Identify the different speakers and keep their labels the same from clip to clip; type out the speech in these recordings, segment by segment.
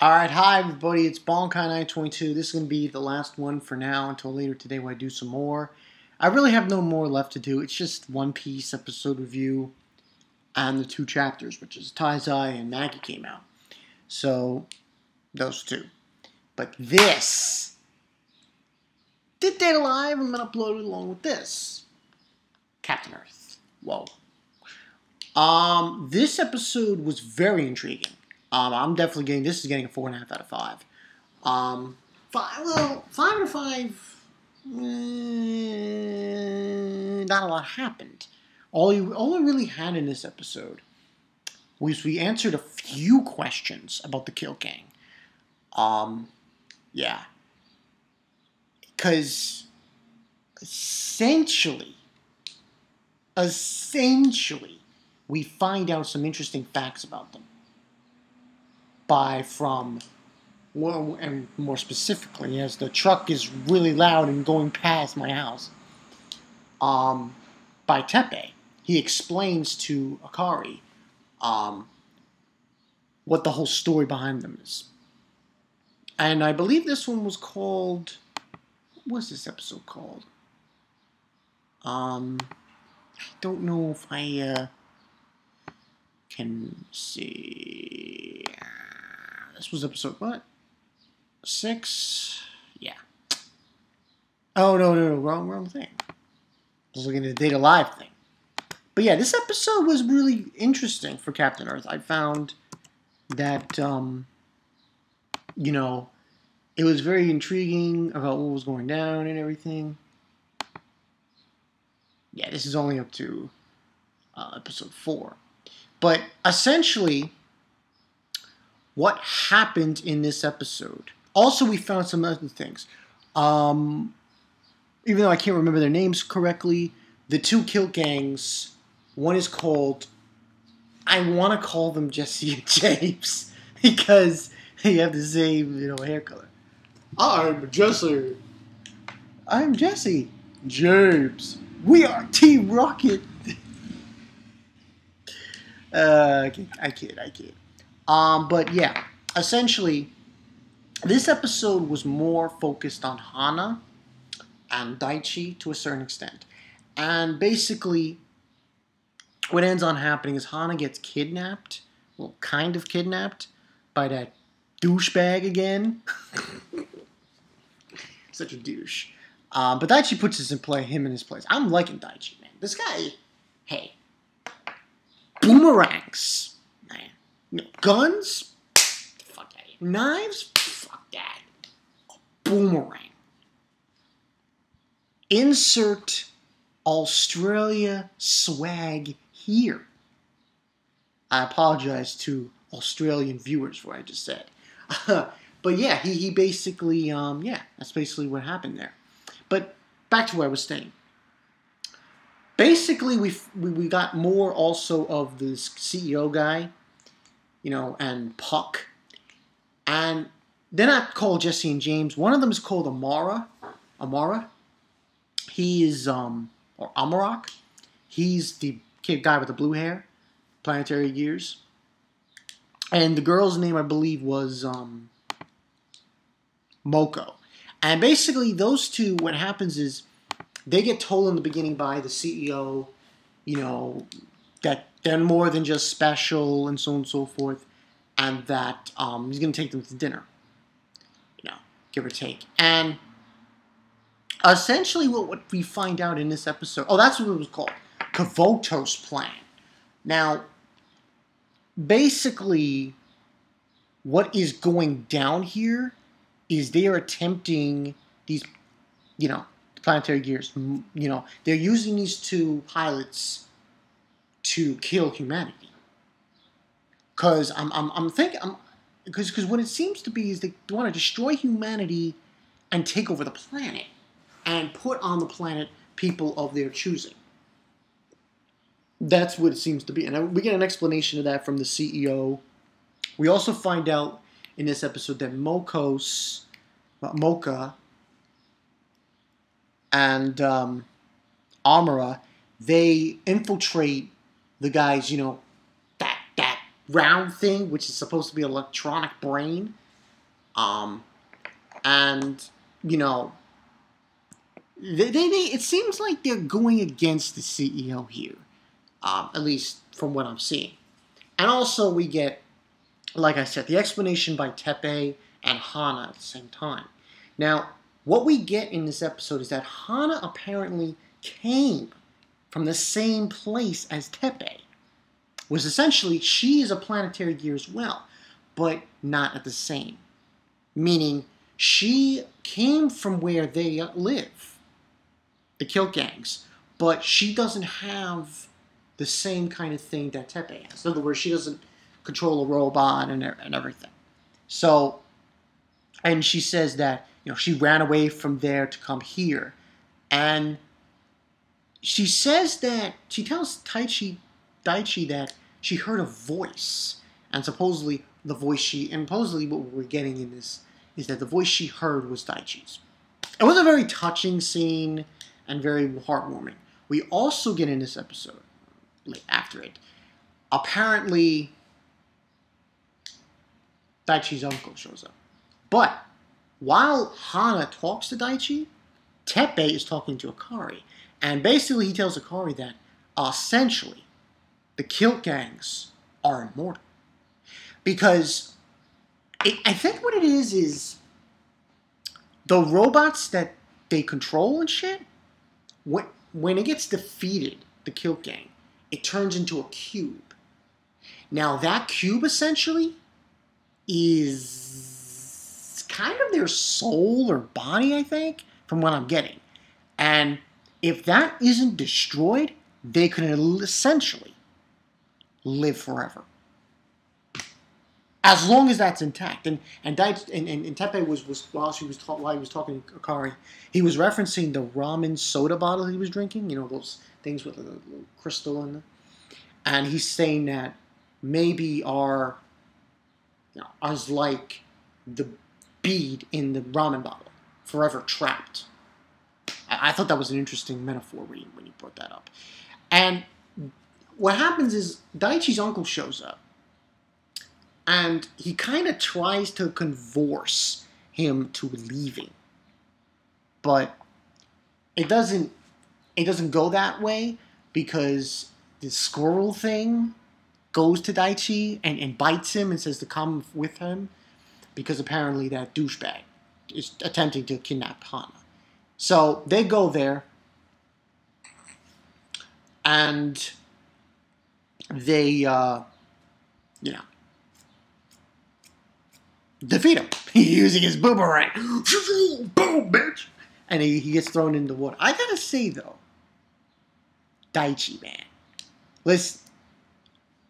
Speaker 1: Alright, hi everybody, it's Bonkai922. This is going to be the last one for now until later today when I do some more. I really have no more left to do. It's just One Piece episode review and the two chapters, which is Taizai and Maggie came out. So, those two. But this, Did Data Live, I'm going to upload it along with this. Captain Earth. Whoa. This episode was very intriguing. I'm definitely getting, this is getting a 4.5 out of 5. 5 out of 5, not a lot happened. All we really had in this episode was we answered a few questions about the kiltgang. Yeah. Because essentially, we find out some interesting facts about them. And more specifically, as the truck is really loud and going past my house, by Tepe. He explains to Akari what the whole story behind them is. And I believe this one was called... What was this episode called? I don't know if I can see... This was episode what? 6? Yeah. Oh, no, wrong thing. I was looking at the Data Live thing. But yeah, this episode was really interesting for Captain Earth. I found that, it was very intriguing about what was going down and everything. Yeah, this is only up to episode 4. But essentially, what happened in this episode? Also, we found some other things. Even though I can't remember their names correctly, the two kiltgangs, one is called, I want to call them Jesse and James, because they have the same, hair color. I'm Jesse. I'm Jesse. James. We are Team Rocket. I kid. But yeah, essentially, this episode was more focused on Hana and Daichi to a certain extent. And basically, what ends on happening is Hana gets kidnapped, well, kind of kidnapped, by that douchebag again. Such a douche. But Daichi puts him in his place. I'm liking Daichi, man. This guy, hey, boomerangs, man. Guns? Fuck that. Knives? Fuck that. A boomerang. Insert Australia swag here. I apologize to Australian viewers for what I just said. But yeah, he basically, that's basically what happened there. But back to what I was saying. Basically, we got more also of this CEO guy, and Puck. And they're not called Jesse and James. One of them is called Amara. He is, or Amarok. He's the guy with the blue hair, planetary gears. And the girl's name, I believe, was Moko. And basically, those two, what happens is, they get told in the beginning by the CEO, that they're more than just special and so on and so forth, and that he's going to take them to dinner, give or take. And essentially what we find out in this episode, that's what it was called, Kivotos plan. Now, basically, what is going down here is they are attempting these, planetary gears. They're using these two pilots to kill humanity. Because I'm thinking, because what it seems to be is they want to destroy humanity and take over the planet and put on the planet people of their choosing. That's what it seems to be, and we get an explanation of that from the CEO. We also find out in this episode that Mocha and Amara, they infiltrate the guys, that round thing, which is supposed to be an electronic brain, And, you know, it seems like they're going against the CEO here, at least from what I'm seeing. And also we get, like I said, the explanation by Teppei and Hana at the same time. Now, what we get in this episode is that Hana apparently came from the same place as Teppei. Was essentially, she is a planetary gear as well, but not at the same. Meaning, she came from where they live, the kiltgangs, but she doesn't have the same kind of thing that Teppei has. In other words, she doesn't control a robot and everything. So, and she says that, you know, she ran away from there to come here. And she says that, she tells Daichi that she heard a voice. And supposedly, supposedly what we're getting in this is that the voice she heard was Daichi's. It was a very touching scene and very heartwarming. We also get in this episode, like after it, apparently Daichi's uncle shows up. But while Hana talks to Daichi, Teppei is talking to Akari. And basically he tells Akari that essentially the kiltgangs are immortal. Because I think what it is the robots that they control and shit, when it gets defeated, the kiltgang, it turns into a cube. Now that cube essentially is kind of their soul or body, I think, from what I'm getting. And if that isn't destroyed, they can essentially live forever. As long as that's intact. And Teppei was while he was talking to Akari, he was referencing the ramen soda bottle he was drinking, you know, those things with a little crystal in them. And he's saying that maybe are, you know, as like the bead in the ramen bottle, forever trapped. I thought that was an interesting metaphor when he brought that up. And what happens is Daichi's uncle shows up. And he kind of tries to convince him to leaving. But it doesn't go that way because the squirrel thing goes to Daichi and bites him and says to come with him because apparently that douchebag is attempting to kidnap Hana. So they go there and they, you know, defeat him. He's using his boomerang. Boom, bitch. And he gets thrown in the water. I gotta say, though, Daichi, man. Listen,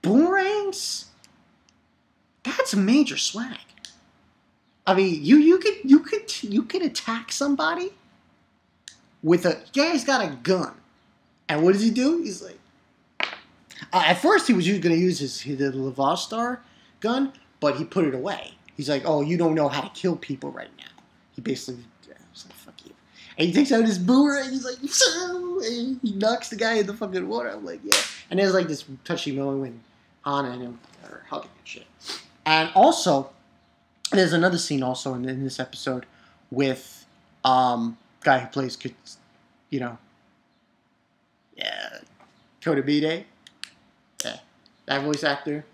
Speaker 1: boomerangs, that's major swag. I mean, you could attack somebody with a guy's got a gun. And what does he do? He's like, at first he was going to use his Lavastar gun, but he put it away. He's like, oh, you don't know how to kill people right now. He basically was like, fuck you. And he takes out his boomerang, he's like, and he knocks the guy in the fucking water. I'm like, yeah. And there's like this touchy moment when Hana and him are hugging and shit. And also, there's another scene also in this episode with guy who plays, you know, Kotabide. Yeah, that voice actor.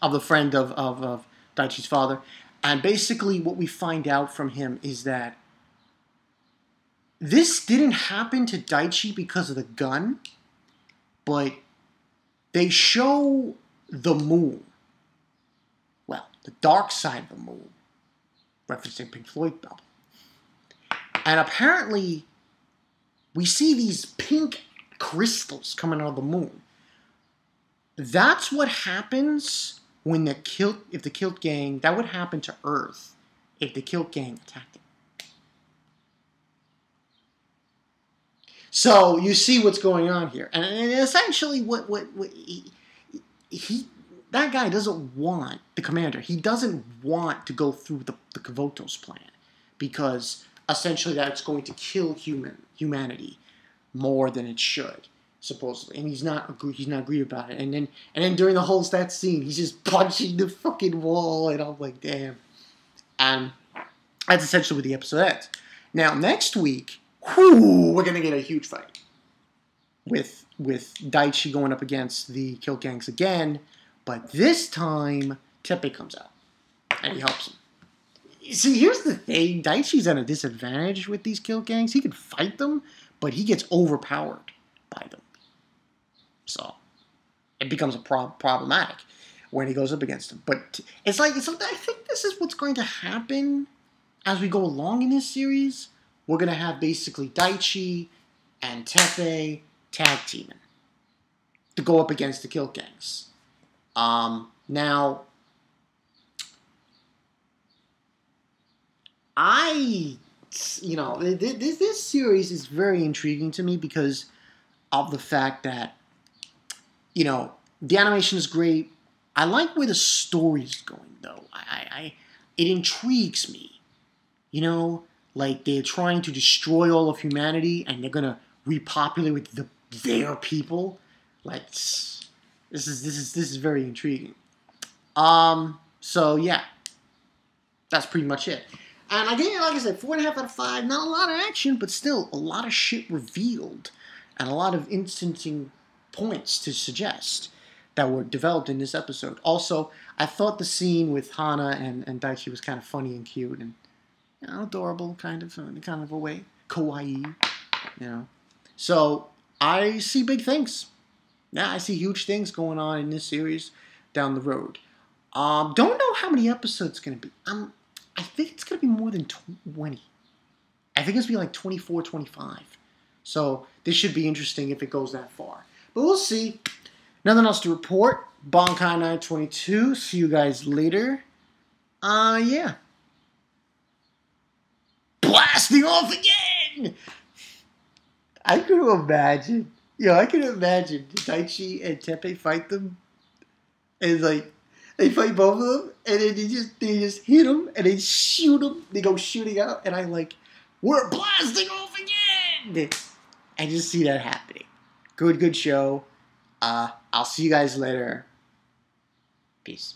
Speaker 1: Of the friend of Daichi's father. And basically what we find out from him is that this didn't happen to Daichi because of the gun, but they show the moon. Well, the dark side of the moon, referencing Pink Floyd album. And apparently we see these pink crystals coming out of the moon. That's what happens when if the kiltgang, that would happen to Earth if the kiltgang attacked it. So you see what's going on here, and essentially what that guy doesn't want, the commander. He doesn't want to go through the Kivotos plan because essentially that's going to kill humanity more than it should. supposedly, and he's not agreed about it. And then during the whole that scene, he's just punching the fucking wall, and I'm like, damn. And that's essentially where the episode ends. Now next week, we're gonna get a huge fight with Daichi going up against the kiltgangs again, but this time Teppei comes out and he helps him. See, here's the thing: Daichi's at a disadvantage with these kiltgangs. He can fight them, but he gets overpowered by them. So it becomes problematic when he goes up against them. But I think this is what's going to happen as we go along in this series. We're going to have basically Daichi and Teppei tag teaming to go up against the kiltgangs. Now, this series is very intriguing to me because of the fact that, the animation is great. I like where the story is going, though. It intrigues me. Like they're trying to destroy all of humanity, and they're gonna repopulate with their people. Like this is very intriguing. So yeah, that's pretty much it. And again, like I said, 4.5 out of 5. Not a lot of action, but still a lot of shit revealed, and a lot of instancing points to suggest that were developed in this episode. Also, I thought the scene with Hana and Daichi was kind of funny and cute and adorable, kind of a way, kawaii, So I see big things. Yeah, I see huge things going on in this series down the road. Don't know how many episodes it's gonna be. I think it's gonna be more than 20. I think it's gonna be like 24, 25. So this should be interesting if it goes that far. But we'll see. Nothing else to report. Bonkai 922. See you guys later. Yeah. Blasting off again! I could imagine. I could imagine Daichi and Teppei fight them. And they fight both of them. And then they just hit them. And they shoot them. They go shooting out. And we're blasting off again! I just see that happening. Good show. I'll see you guys later. Peace.